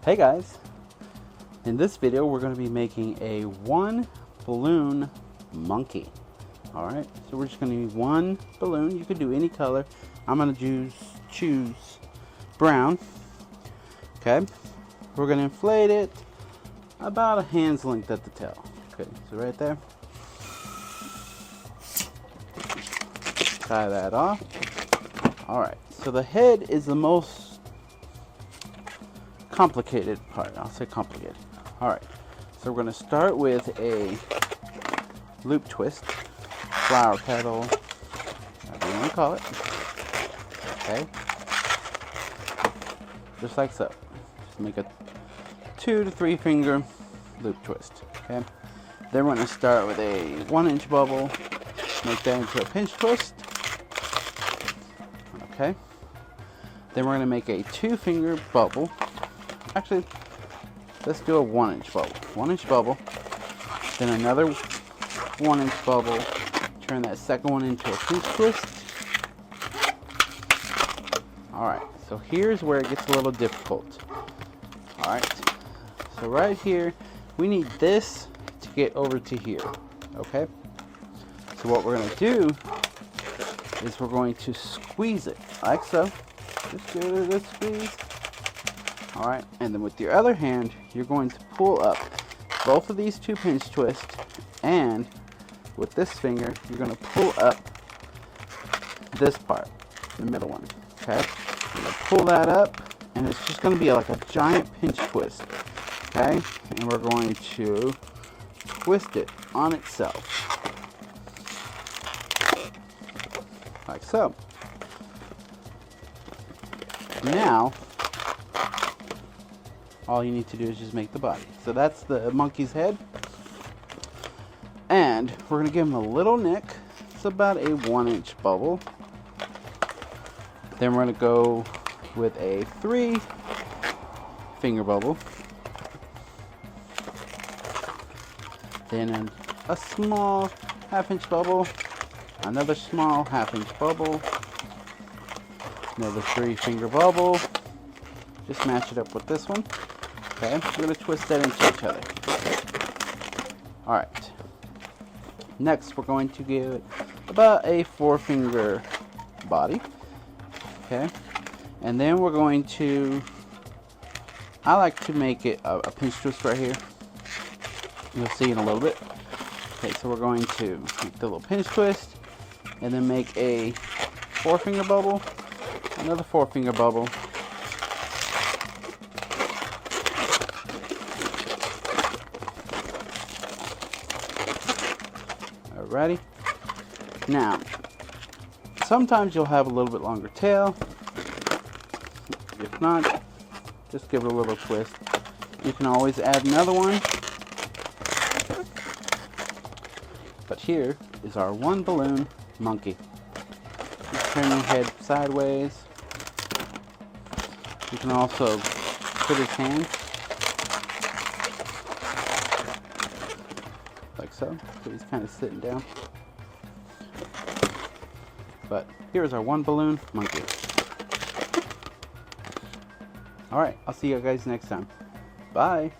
Hey guys, in this video we're going to be making a one balloon monkey. Alright, so we're just going to need one balloon. You could do any color. I'm going to choose brown. Okay, we're going to inflate it about a hand's length at the tail. Okay, so right there. Tie that off. Alright, so the head is the most complicated part. I'll say complicated. Alright, so we're going to start with a loop twist, flower petal, whatever you want to call it. Okay, just like so. Just make a 2 to 3 finger loop twist. Okay, then we're going to start with a 1-inch bubble, make that into a pinch twist. Okay, then we're going to make a 2-finger bubble. Actually, let's do a 1-inch bubble. 1-inch bubble, then another 1-inch bubble. Turn that second one into a pinch twist. Alright, so here's where it gets a little difficult. Alright, so right here, we need this to get over to here. Okay? So what we're going to do is we're going to squeeze it, like so. Just give it a good squeeze. Alright, and then with your other hand, you're going to pull up both of these 2 pinch twists, and with this finger, you're going to pull up this part, the middle one. Okay? You're going to pull that up, and it's just going to be like a giant pinch twist. Okay? And we're going to twist it on itself. Like so. Now, all you need to do is just make the body. So that's the monkey's head. And we're going to give him a little nick. It's about a 1-inch bubble. Then we're going to go with a 3-finger bubble. Then a small 1/2-inch bubble. Another small 1/2-inch bubble. Another 3-finger bubble. Just match it up with this one. Okay, we're going to twist that into each other. Alright. Next, we're going to give it about a 4-finger body. Okay. And then we're going to, I like to make it a pinch twist right here. You'll see in a little bit. Okay, so we're going to make the little pinch twist, and then make a 4-finger bubble, another 4-finger bubble, alrighty. Now, sometimes you'll have a little bit longer tail. If not, just give it a little twist. You can always add another one. But here is our one balloon monkey. Just turn your head sideways. You can also put his hands like so. So he's kind of sitting down. But here's our one balloon monkey. Alright, I'll see you guys next time. Bye.